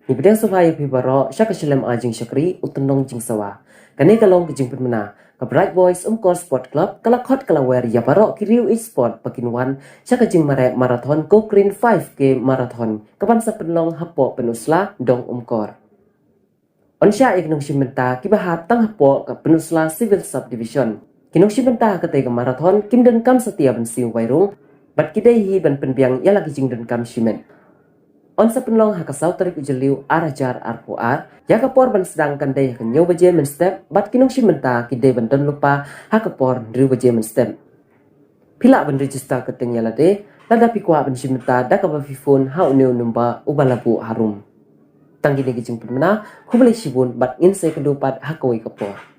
Ni pedang supaya pibaro syaka shalem ajing syakri utunong jing sawa. Kani kalong kejing permena. Ka Bright Boys Umkor Sport Club kalakot kalawer ya baro kiriu e-sport pakinwan syaka jing mare marathon Cochrane 5K marathon kapan sa penlong hapo penusla dong Umkor. Onsya iknong simenta kibahat tang hapo ka penusla civil subdivision. Kinong simenta katay ka marathon kimden kam setia ban siu wairung bat kidai hi ban penbiang ya lagi jing den kam simen. Onsa penlong hakasaw tarik ujeliu arajar arpuar ya kapor ban sedang kandai hakanyaw baje men step bat kinong simenta kidai ban don lupa hakapor driu baje men step. Pila ban register kateng yalade lada pikwa ban simenta dakaba fifun hauneu numba ubalabu harum. Tanggi negi jing permena kubali sibun bat insay kedupat hakawai kapor.